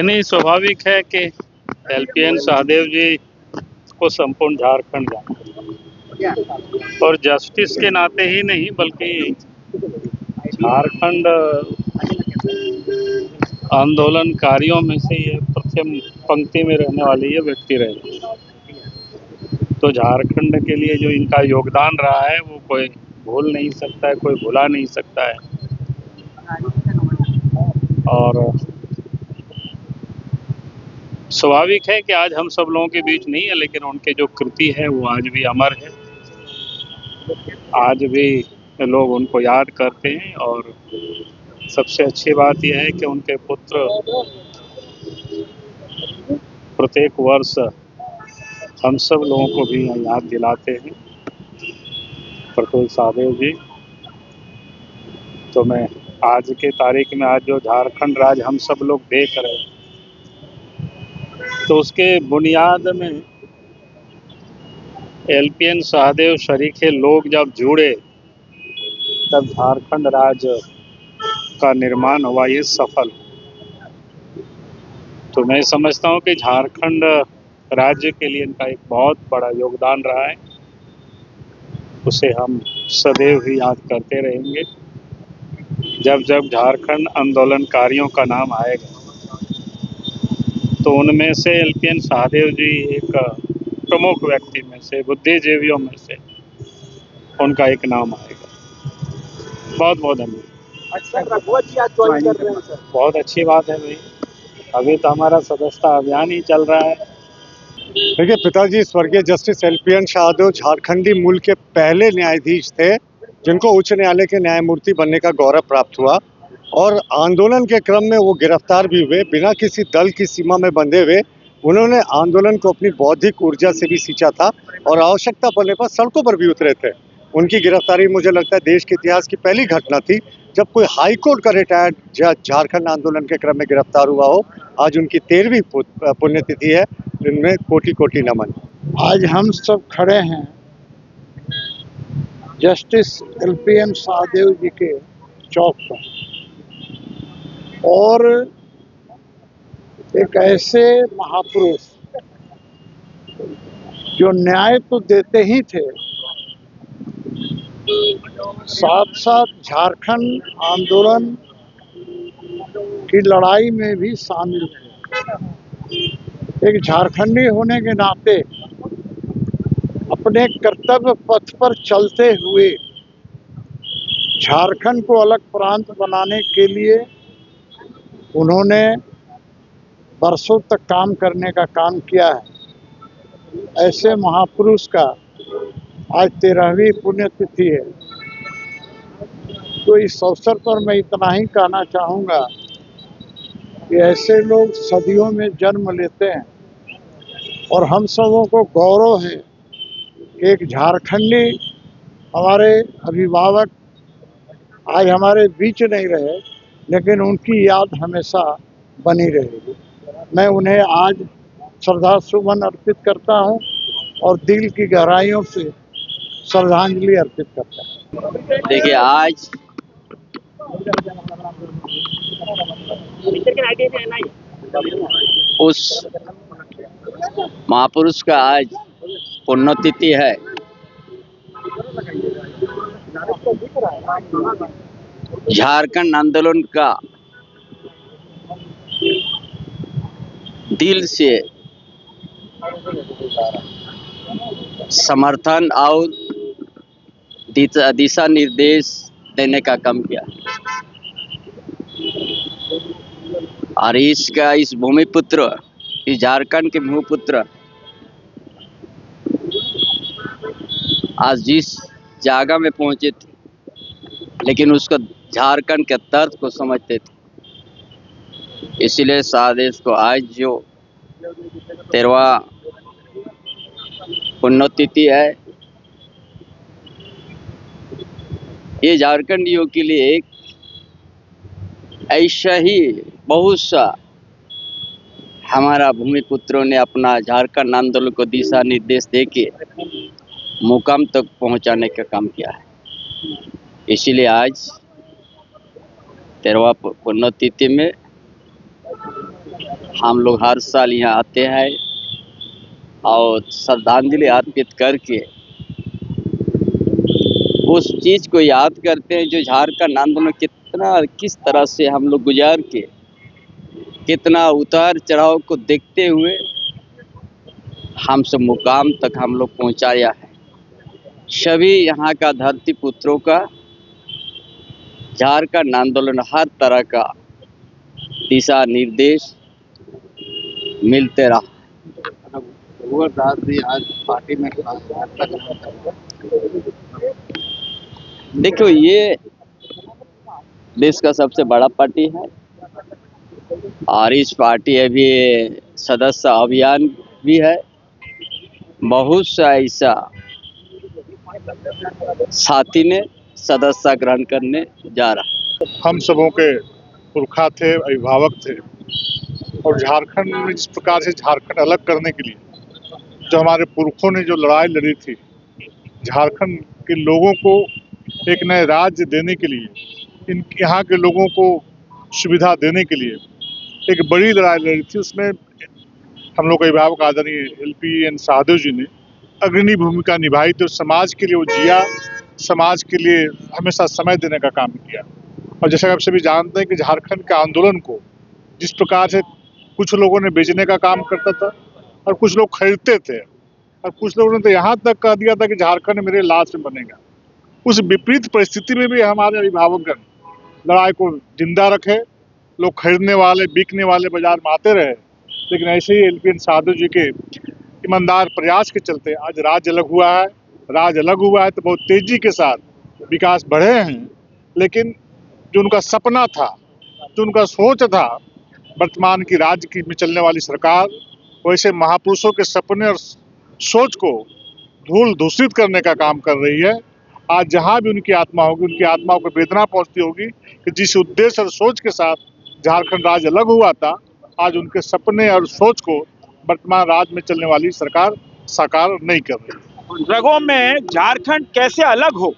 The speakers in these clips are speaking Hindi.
नहीं, स्वाभाविक है कि एलपीएन शाहदेव जी को संपूर्ण झारखंड जानता है और जस्टिस के नाते ही नहीं बल्कि झारखंड आंदोलनकारियों में से ये प्रथम पंक्ति में रहने वाले ये व्यक्ति रहे। तो झारखंड के लिए जो इनका योगदान रहा है वो कोई भूल नहीं सकता है, कोई भुला नहीं सकता है। और स्वाभाविक है कि आज हम सब लोगों के बीच नहीं है, लेकिन उनके जो कृति है वो आज भी अमर है। आज भी लोग उनको याद करते हैं और सबसे अच्छी बात यह है कि उनके पुत्र प्रत्येक वर्ष हम सब लोगों को भी याद दिलाते हैं प्रफुल्ल शाहदेव जी। तो मैं आज के तारीख में आज जो झारखंड राज हम सब लोग देख रहे हैं तो उसके बुनियाद में एलपीएन शाहदेव शरीके लोग जब जुड़े तब झारखंड राज्य का निर्माण हुआ, ये सफल। तो मैं समझता हूँ कि झारखंड राज्य के लिए इनका एक बहुत बड़ा योगदान रहा है, उसे हम सदैव ही याद करते रहेंगे। जब जब झारखंड आंदोलनकारियों का नाम आएगा तो उनमें से एलपीएन शाहदेव जी एक प्रमुख व्यक्ति में से, बुद्धिजीवियों में से उनका एक नाम आएगा। बहुत बहुत धन्यवाद। बहुत अच्छी बात है भाई, अभी तो हमारा सदस्यता अभियान ही चल रहा है। देखिए, पिताजी स्वर्गीय जस्टिस एलपीएन शाहदेव झारखंडी मूल के पहले न्यायाधीश थे जिनको उच्च न्यायालय के न्यायमूर्ति बनने का गौरव प्राप्त हुआ और आंदोलन के क्रम में वो गिरफ्तार भी हुए। बिना किसी दल की सीमा में बंधे हुए उन्होंने आंदोलन को अपनी बौद्धिक ऊर्जा से भी सींचा था और आवश्यकता पड़ने पर सड़कों पर भी उतरे थे। उनकी गिरफ्तारी मुझे लगता है देश के इतिहास की पहली घटना थी जब कोई हाईकोर्ट का रिटायर्ड जज झारखंड आंदोलन के क्रम में गिरफ्तार हुआ हो। आज उनकी 13वीं पुण्यतिथि है, इनमें कोटि कोटि नमन। आज हम सब खड़े हैं जस्टिस एलपीएन शाहदेव जी के चौक पर और एक ऐसे महापुरुष जो न्याय तो देते ही थे, साथ साथ झारखंड आंदोलन की लड़ाई में भी शामिल थे। एक झारखंडी होने के नाते अपने कर्तव्य पथ पर चलते हुए झारखंड को अलग प्रांत बनाने के लिए उन्होंने वर्षों तक काम करने का काम किया है। ऐसे महापुरुष का आज 13वीं पुण्यतिथि है। तो इस अवसर पर मैं इतना ही कहना चाहूँगा कि ऐसे लोग सदियों में जन्म लेते हैं और हम सबों को गौरव है कि एक झारखंडी हमारे अभिभावक आज हमारे बीच नहीं रहे, लेकिन उनकी याद हमेशा बनी रहेगी। मैं उन्हें आज श्रद्धा सुमन अर्पित करता हूं और दिल की गहराइयों से श्रद्धांजलि अर्पित करता हूं। देखिए, आज उस महापुरुष का आज पुण्यतिथि है। झारखंड आंदोलन का दिल से समर्थन और दिशा निर्देश देने का काम किया और इसका इस भूमिपुत्र, इस झारखंड के भूमिपुत्र आज जिस जगह में पहुंचे थे, लेकिन उसको झारखंड के दर्द को समझते थे। इसीलिए शाहदेव को आज जो 13वां पुण्यतिथि है, ये झारखंडियों के लिए एक ऐसा ही बहुत सा हमारा भूमिपुत्रों ने अपना झारखंड आंदोलन को दिशा निर्देश देके मुकाम तक पहुंचाने का काम किया है। इसीलिए आज 13वां पुण्यतिथि में हम लोग हर साल यहाँ आते हैं और श्रद्धांजलि अर्पित करके उस चीज़ को याद करते हैं जो झारखंड आंदोलन किस तरह से हम लोग गुजार के कितना उतार चढ़ाव को देखते हुए हम सब मुकाम तक हम लोग पहुँचाया है। सभी यहाँ का धरती पुत्रों का झारखंड आंदोलन हर तरह का दिशा निर्देश मिलते रहा। आज पार्टी में देखो, ये देश का सबसे बड़ा पार्टी है और इस पार्टी अभी सदस्य अभियान भी है। बहुत सा ऐसा साथी ने सदस्यता ग्रहण करने जा रहा। हम सबों के पुरखा थे, अभिभावक थे और झारखंड में जिस प्रकार से झारखंड अलग करने के लिए जो हमारे पुरखों ने जो लड़ाई लड़ी थी, झारखंड के लोगों को एक नए राज्य देने के लिए, यहाँ के लोगों को सुविधा देने के लिए एक बड़ी लड़ाई लड़ी थी। उसमें हम लोग अभिभावक आदरणीय LPN शाहदेव जी ने अग्रणी भूमिका निभाई थी। समाज के लिए वो जिया, समाज के लिए हमेशा समय देने का काम किया। और जैसे आप सभी जानते हैं कि झारखंड के आंदोलन को जिस प्रकार से कुछ लोगों ने बेचने का काम करता था और कुछ लोग खरीदते थे और कुछ लोगों ने तो यहाँ तक कह दिया था कि झारखंड मेरे लाश में बनेगा। उस विपरीत परिस्थिति में भी हमारे अभिभावकगण लड़ाई को जिंदा रखे। लोग खरीदने वाले, बिकने वाले बाजार में आते रहे, लेकिन ऐसे ही LPN शाहदेव जी के ईमानदार प्रयास के चलते आज राज्य अलग हुआ है। राज्य अलग हुआ है तो बहुत तेजी के साथ विकास बढ़े हैं, लेकिन जो उनका सपना था, जो उनका सोच था, वर्तमान की राज्य की में चलने वाली सरकार वैसे महापुरुषों के सपने और सोच को धूल दूषित करने का काम कर रही है। आज जहाँ भी उनकी आत्मा होगी, उनकी आत्मा को वेदना पहुंचती होगी कि जिस उद्देश्य और सोच के साथ झारखंड राज्य अलग हुआ था, आज उनके सपने और सोच को वर्तमान राज्य में चलने वाली सरकार साकार नहीं कर रही। रगों में झारखंड कैसे अलग हो,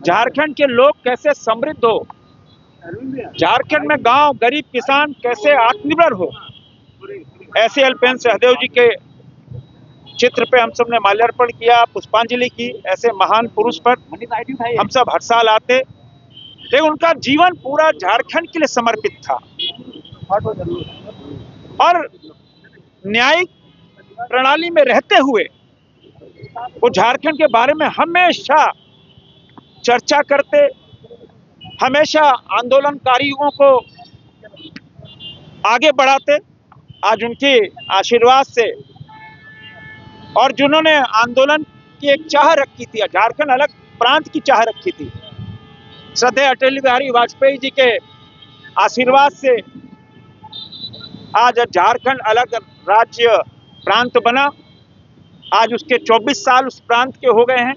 झारखंड के लोग कैसे समृद्ध हो, झारखंड में गांव, गरीब किसान कैसे आत्मनिर्भर हो, ऐसे LPN शाहदेव जी के चित्र पे हम सब ने माल्यार्पण किया, पुष्पांजलि की। ऐसे महान पुरुष पर हम सब हर साल आते, लेकिन उनका जीवन पूरा झारखंड के लिए समर्पित था और न्यायिक प्रणाली में रहते हुए वो झारखंड के बारे में हमेशा चर्चा करते, हमेशा आंदोलनकारियों को आगे बढ़ाते। आज उनके आशीर्वाद से और जिन्होंने आंदोलन की एक चाह रखी थी, झारखंड अलग प्रांत की चाह रखी थी, श्रद्धेय अटल बिहारी वाजपेयी जी के आशीर्वाद से आज झारखंड अलग राज्य प्रांत बना। आज उसके 24 साल उस प्रांत के हो गए हैं।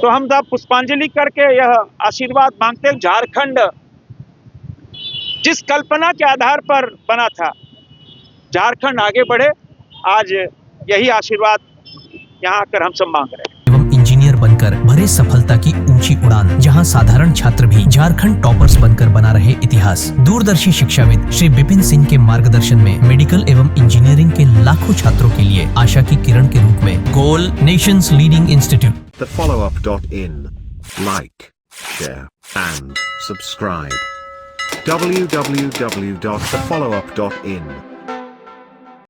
तो हम सब पुष्पांजलि करके यह आशीर्वाद मांगते हैं, झारखंड जिस कल्पना के आधार पर बना था, झारखंड आगे बढ़े। आज यही आशीर्वाद यहाँ आकर हम सब मांग रहे हैं। एवं इंजीनियर बनकर भरे सफलता की ऊंची उड़ान, जहां साधारण छात्र भी झारखंड टॉपर्स बनकर बना रहे इतिहास। दूरदर्शी शिक्षाविद श्री विपिन सिंह के मार्गदर्शन में मेडिकल एवं इंजीनियरिंग के लाखों छात्रों के लिए आशा की किरण के रूप में goal nations leading institute. thefollowup.in. Like, share and subscribe. www.thefollowup.in